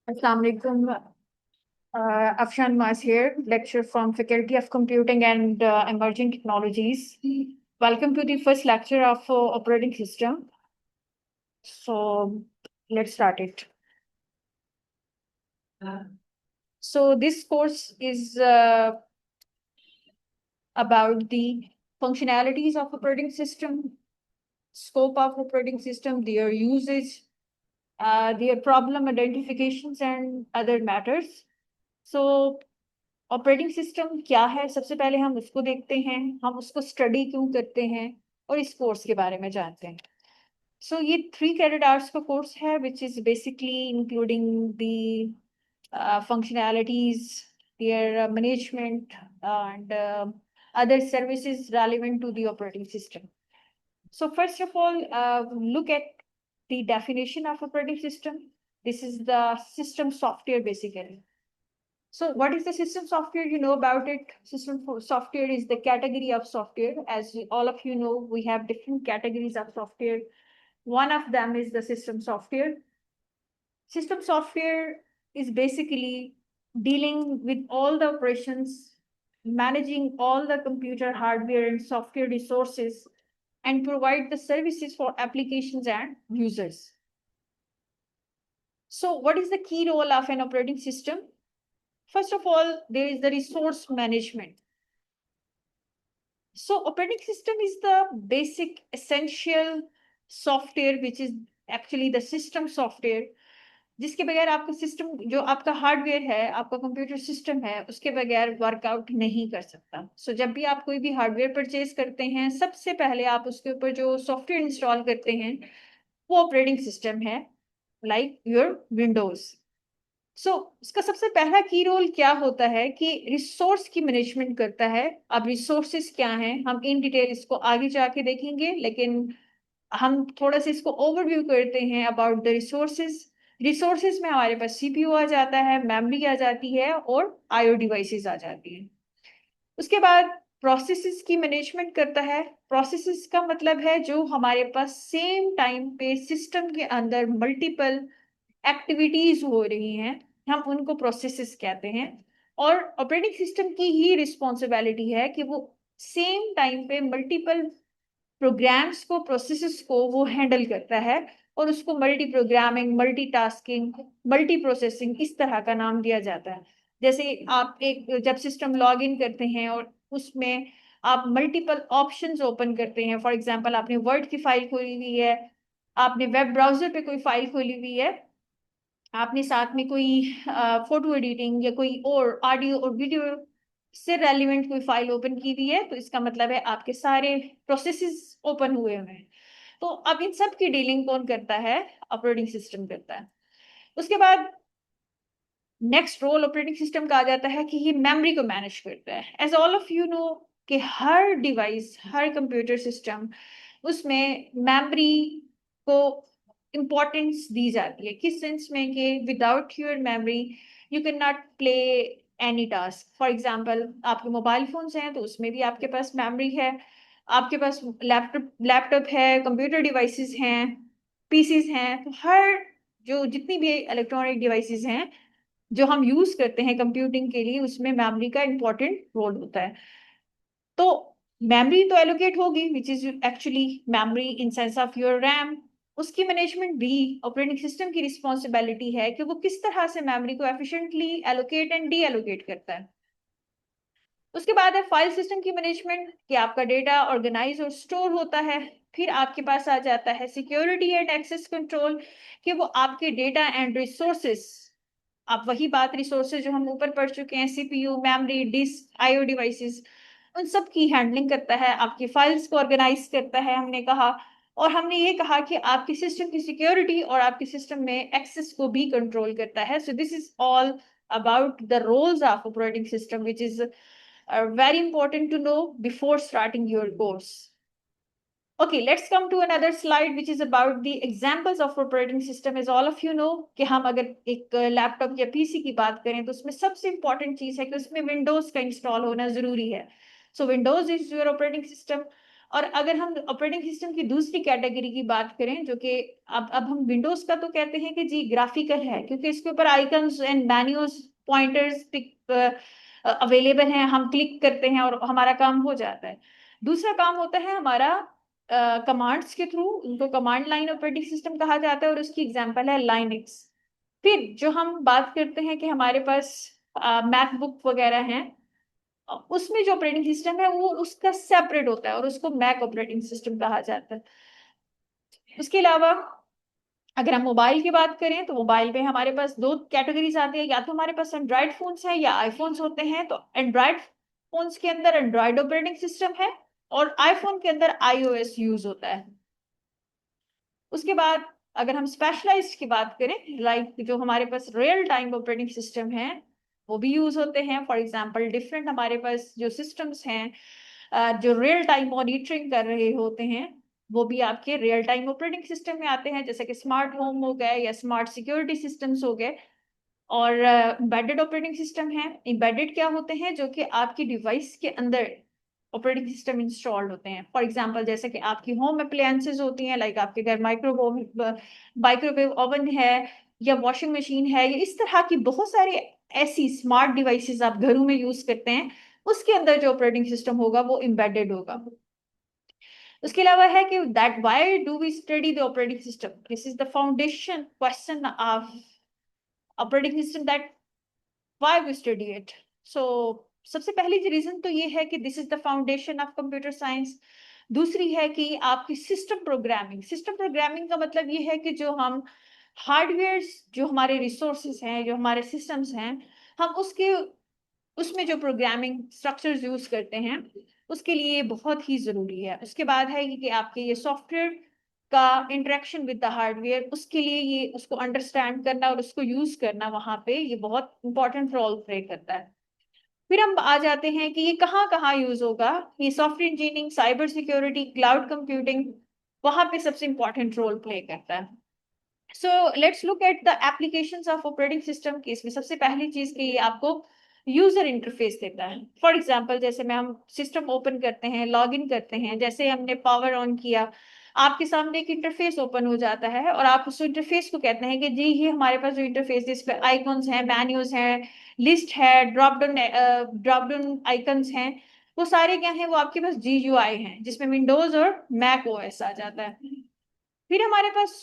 Assalamualaikum. Afshan Mas here, lecturer from Faculty of Computing and Emerging Technologies. Welcome to the first lecture of operating system. So let's start it. So this course is about the functionalities of operating system, scope of operating system, their usage, their problem identifications and other matters. So operating system क्या है, सबसे पहले हम उसको देखते हैं, हम उसको स्टडी क्यों करते हैं और इस कोर्स के बारे में जानते हैं। सो ये 3 क्रेडिट आवर्स का कोर्स है which is basically including the functionalities, their management and other services relevant to the operating system. So first of all, look at the definition of operating system. This is the system software basically. So what is the system software? You know about it. Software is the category of software. As all of you know, we have different categories of software. One of them is the system software. System software is basically dealing with all the operations, managing all the computer hardware and software resources, and provide the services for applications and users. So what is the key role of an operating system? First of all, there is the resource management. So operating system is the basic essential software which is actually the system software, जिसके बगैर आपका system, जो आपका hardware है, आपका computer system है, उसके बगैर वर्कआउट नहीं कर सकता। सो जब भी आप कोई भी हार्डवेयर परचेज करते हैं, सबसे पहले आप उसके ऊपर जो सॉफ्टवेयर इंस्टॉल करते हैं वो ऑपरेटिंग सिस्टम है, लाइक योर विंडोज। सो इसका सबसे पहला की रोल क्या होता है कि रिसोर्स की मैनेजमेंट करता है। अब रिसोर्सेस क्या हैं, हम इन डिटेल इसको आगे जाके देखेंगे, लेकिन हम थोड़ा सा इसको ओवरव्यू करते हैं अबाउट द रिसोर्सेज। रिसोर्सेज में हमारे पास सीपीयू आ जाता है, मेमोरी आ जाती है और आईओ डिवाइसेस आ जाती है। उसके बाद प्रोसेसेस की मैनेजमेंट करता है। प्रोसेसेस का मतलब है जो हमारे पास सेम टाइम पे सिस्टम के अंदर मल्टीपल एक्टिविटीज हो रही हैं, हम उनको प्रोसेसेस कहते हैं। और ऑपरेटिंग सिस्टम की ही रिस्पॉन्सिबिलिटी है कि वो सेम टाइम पे मल्टीपल प्रोग्राम्स को, प्रोसेसेस को वो हैंडल करता है और उसको multi programming, multi tasking, multi processing इस तरह का नाम दिया जाता है। जैसे आप एक जब सिस्टम लॉग इन करते हैं और उसमें आप मल्टीपल ऑप्शंस ओपन करते हैं, फॉर एग्जांपल आपने वर्ड की फाइल खोली हुई है, आपने वेब ब्राउजर पे कोई फाइल खोली हुई है, आपने साथ में कोई फोटो एडिटिंग या कोई और ऑडियो और वीडियो से रेलिवेंट कोई फाइल ओपन की हुई है, तो इसका मतलब है आपके सारे प्रोसेसेस ओपन हुए हुए हैं। तो अब इन सब की डीलिंग कौन करता है? ऑपरेटिंग सिस्टम करता है। उसके बाद नेक्स्ट रोल ऑपरेटिंग सिस्टम का आ जाता है कि ये मेमोरी को मैनेज करता है। As all of you know कि हर डिवाइस, हर कंप्यूटर सिस्टम, उसमें मेमोरी को इम्पोर्टेंस दी जाती है। किस सेंस में कि without your memory you can not play any task. For example आपके मोबाइल फोन्स हैं तो उसमें भी आपके पास मेमोरी है, आपके पास लैपटॉप है, कंप्यूटर डिवाइसेस हैं, पीसीज हैं, तो हर जो जितनी भी इलेक्ट्रॉनिक डिवाइसेस हैं जो हम यूज करते हैं कंप्यूटिंग के लिए, उसमें मेमोरी का इंपॉर्टेंट रोल होता है। तो मेमोरी तो एलोकेट होगी which is actually memory in sense of your RAM. उसकी मैनेजमेंट भी ऑपरेटिंग सिस्टम की रिस्पॉन्सिबिलिटी है कि वो किस तरह से मेमोरी को efficiently allocate and D allocate करता है। उसके बाद है फाइल सिस्टम की मैनेजमेंट, कि आपका डेटा ऑर्गेनाइज और स्टोर होता है। फिर आपके पास आ जाता है सिक्योरिटी एंड एक्सेस कंट्रोल, कि वो आपके डेटा एंड रिसोर्सेस, आप वही बात रिसोर्सेज जो हम ऊपर पढ़ चुके हैं, CPU, memory, disk, IO devices, उन सब की हैंडलिंग करता है, आपकी फाइल्स को ऑर्गेनाइज करता है हमने कहा। और हमने ये कहा कि आपके सिस्टम की सिक्योरिटी और आपके सिस्टम में एक्सेस को भी कंट्रोल करता है। So this is all about the roles of operating system, which is very important to know before starting your course. Okay, let's come to another slide which is about the examples of operating system. As all of you know कि हम अगर एक laptop या PC की बात करें तो उसमें सबसे इंपॉर्टेंट चीज है कि उसमें विंडोज का इंस्टॉल होना जरूरी है। So Windows is your operating system. और अगर हम ऑपरेटिंग सिस्टम की दूसरी कैटेगरी की बात करें, जो कि अब हम विंडोज का तो कहते हैं कि जी ग्राफिकल है, क्योंकि इसके ऊपर icons and menus pointers available हैं, हम क्लिक करते हैं और हमारा काम हो जाता है। दूसरा काम होता है हमारा कमांड्स के थ्रू, उनको कमांड लाइन ऑपरेटिंग सिस्टम कहा जाता है, और उसकी एग्जांपल है लाइनक्स। फिर जो हम बात करते हैं कि हमारे पास मैकबुक वगैरह हैं, उसमें जो ऑपरेटिंग सिस्टम है वो उसका सेपरेट होता है और उसको मैक ऑपरेटिंग सिस्टम कहा जाता है। उसके अलावा अगर हम मोबाइल की बात करें तो मोबाइल में हमारे पास दो कैटेगरीज आती है, या तो हमारे पास एंड्रॉइड फोन्स हैं या आईफोन्स होते हैं। तो एंड्रॉइड फोन्स के अंदर एंड्रॉइड ऑपरेटिंग सिस्टम है और आईफोन के अंदर आईओएस यूज होता है। उसके बाद अगर हम स्पेशलाइज्ड की बात करें, लाइक जो हमारे पास रियल टाइम ऑपरेटिंग सिस्टम है वो भी यूज होते हैं। फॉर एग्जांपल डिफरेंट हमारे पास जो सिस्टम्स हैं जो रियल टाइम मॉनिटरिंग कर रहे होते हैं, वो भी आपके रियल टाइम ऑपरेटिंग सिस्टम में आते हैं, जैसे कि स्मार्ट होम हो गए या स्मार्ट सिक्योरिटी सिस्टम्स हो गए। और एम्बेडेड ऑपरेटिंग सिस्टम है। एम्बेडेड क्या होते हैं? जो कि आपकी डिवाइस के अंदर ऑपरेटिंग सिस्टम इंस्टॉल्ड होते हैं। फॉर एग्जांपल जैसे कि आपकी होम अप्लायंसेस होती हैं, लाइक आपके घर माइक्रोवेव ओवन है या वॉशिंग मशीन है, या इस तरह की बहुत सारी ऐसी स्मार्ट डिवाइसेस आप घरों में यूज करते हैं, उसके अंदर जो ऑपरेटिंग सिस्टम होगा वो एम्बेडेड होगा। उसके अलावा है कि that why do we study the operating system, this is the foundation question of operating system, that why we study it. So सबसे पहली रीजन तो ये है कि this is the foundation of computer science. दूसरी है कि आपकी सिस्टम प्रोग्रामिंग का मतलब ये है कि जो हम हार्डवेयर, जो हमारे रिसोर्सेज हैं, जो हमारे सिस्टम्स हैं, हम उसके उसमें जो प्रोग्रामिंग स्ट्रक्चर्स यूज करते हैं उसके लिए बहुत ही जरूरी है। उसके बाद है कि आपके ये सॉफ्टवेयर का इंटरेक्शन विद द हार्डवेयर, उसके लिए ये उसको अंडरस्टैंड करना और उसको यूज करना, वहां पे ये बहुत इंपॉर्टेंट रोल प्ले करता है। फिर हम आ जाते हैं कि ये कहाँ कहाँ यूज होगा। ये software engineering, cyber security, cloud computing, वहां पे सबसे इंपॉर्टेंट रोल प्ले करता है। So let's look at the applications of operating system की। इसमें सबसे पहली चीज कि ये आपको यूजर इंटरफेस देता है। फॉर एग्जांपल जैसे में हम सिस्टम ओपन करते हैं, लॉग इन करते हैं, जैसे हमने पावर ऑन किया, आपके सामने एक इंटरफेस ओपन हो जाता है और आप उस इंटरफेस को कहते हैं कि जी ये हमारे पास जो इंटरफेस, जिस पे आइकॉन्स हैं, मेन्यूज हैं, लिस्ट है, ड्रॉप डाउन आइकन्स हैं, वो सारे क्या हैं? वो आपके पास GUI हैं, जिसमें विंडोज और मैक ओएस आ जाता है। फिर हमारे पास,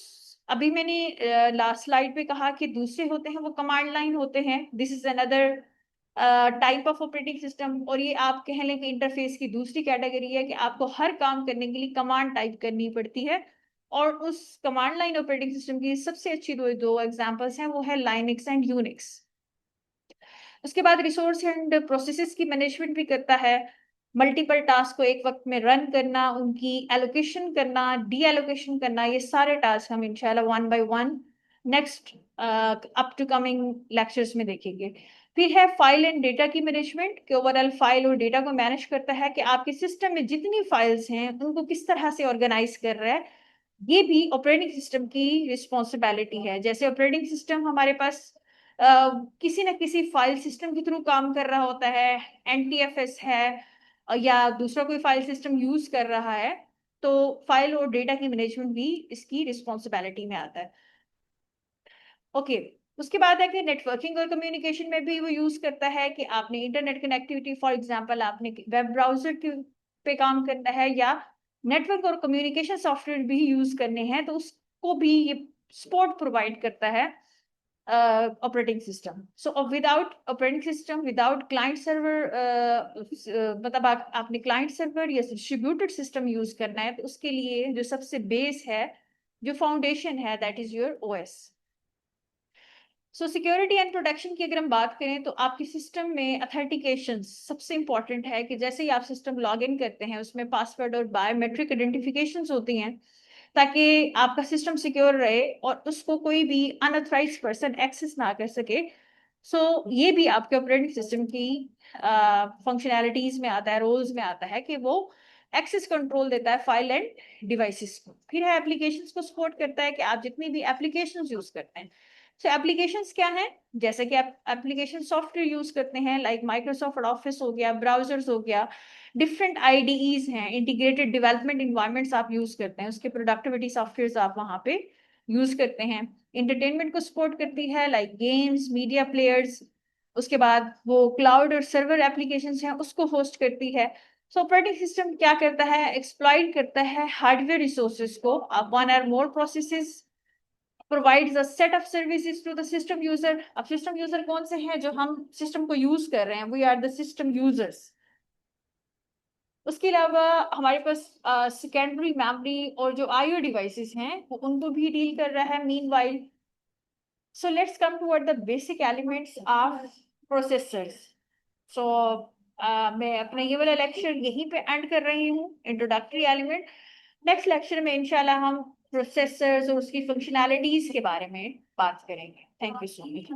अभी मैंने लास्ट स्लाइड पे कहा कि दूसरे होते हैं वो कमांड लाइन होते हैं। This is another type of operating system, और ये आप कह लें कि इंटरफेस की दूसरी कैटेगरी है कि आपको हर काम करने के लिए कमांड टाइप करनी पड़ती है। और उस कमांड लाइन ऑपरेटिंग सिस्टम की सबसे अच्छी दो एग्जांपल्स हैं, वो है लाइनक्स एंड यूनिक्स। उसके बाद रिसोर्स एंड प्रोसेसेस की मैनेजमेंट भी करता है। मल्टीपल टास्क को एक वक्त में रन करना, उनकी एलोकेशन करना, डी एलोकेशन करना, ये सारे टास्क हम इंशाल्लाह one by one next up to coming lectures में देखेंगे। फिर है फाइल एंड डेटा की मैनेजमेंट, कि ओवरऑल फाइल और डेटा को मैनेज करता है कि आपके सिस्टम में जितनी फाइल्स हैं उनको किस तरह से ऑर्गेनाइज कर रहा है। ये भी ऑपरेटिंग सिस्टम की रिस्पॉन्सिबिलिटी है। जैसे ऑपरेटिंग सिस्टम हमारे पास किसी न किसी फाइल सिस्टम के थ्रू काम कर रहा होता है, NTFS है, या दूसरा कोई फाइल सिस्टम यूज कर रहा है, तो फाइल और डेटा की मैनेजमेंट भी इसकी रिस्पॉन्सिबिलिटी में आता है। ओके, उसके बाद है कि नेटवर्किंग और कम्युनिकेशन में भी वो यूज करता है कि आपने इंटरनेट कनेक्टिविटी, फॉर एग्जांपल आपने वेब ब्राउजर के पे काम करना है या नेटवर्क और कम्युनिकेशन सॉफ्टवेयर भी यूज करने हैं, तो उसको भी ये सपोर्ट प्रोवाइड करता है operating system. So without operating system, without client server, मतलब आपने क्लाइंट सर्वर या डिस्ट्रीब्यूटेड सिस्टम यूज करना है, तो उसके लिए जो सबसे बेस है, जो फाउंडेशन है, that is your OS। So security and protection की अगर हम बात करें तो आपके सिस्टम में अथेंटिकेशन सबसे इंपॉर्टेंट है, कि जैसे ही आप सिस्टम लॉग इन करते हैं उसमें पासवर्ड और बायोमेट्रिक आइडेंटिफिकेशंस होती हैं, ताकि आपका सिस्टम सिक्योर रहे और उसको कोई भी अनऑथराइज्ड पर्सन एक्सेस ना कर सके। ये भी आपके ऑपरेटिंग सिस्टम की फंक्शनैलिटीज में आता है, रोल्स में आता है, कि वो एक्सेस कंट्रोल देता है फाइल एंड डिवाइसेस को। फिर है एप्लीकेशंस को सपोर्ट करता है कि आप जितनी भी एप्लीकेशंस यूज करते हैं, सो एप्लीकेशंस क्या हैं? जैसे कि आप एप्लीकेशन सॉफ्टवेयर यूज करते हैं, लाइक माइक्रोसॉफ्ट ऑफिस हो गया, ब्राउजर्स हो गया, डिफरेंट आईडीईज हैं, इंटीग्रेटेड डेवलपमेंट इन्वायरमेंट्स आप यूज करते हैं, उसके प्रोडक्टिविटी सॉफ्टवेयर आप वहां पे यूज करते हैं। इंटरटेनमेंट को सपोर्ट करती है, लाइक गेम्स, मीडिया प्लेयर्स। उसके बाद वो क्लाउड और सर्वर एप्लीकेशंस हैं उसको होस्ट करती है। सो ऑपरेटिंग सिस्टम क्या करता है? एक्सप्लॉइट करता है हार्डवेयर रिसोर्सेज को, वन और मोर processes, provides a set of services to the system user। अब सिस्टम यूजर कौन से हैं? जो हम सिस्टम को यूज कर रहे हैं, we are the system users. उसके अलावा हमारे पास सेकेंडरी मेमोरी और जो आईओ डिवाइसेस हैं वो उनको भी डील कर रहा है meanwhile. So let's come toward the basic elements of processors. So मैं अपना ये वाला लेक्चर यहीं पे एंड कर रही हूँ, इंट्रोडक्टरी एलिमेंट। नेक्स्ट लेक्चर में इंशाल्लाह हम प्रोसेसर्स और उसकी फंक्शनैलिटीज के बारे में बात करेंगे। Thank you so much.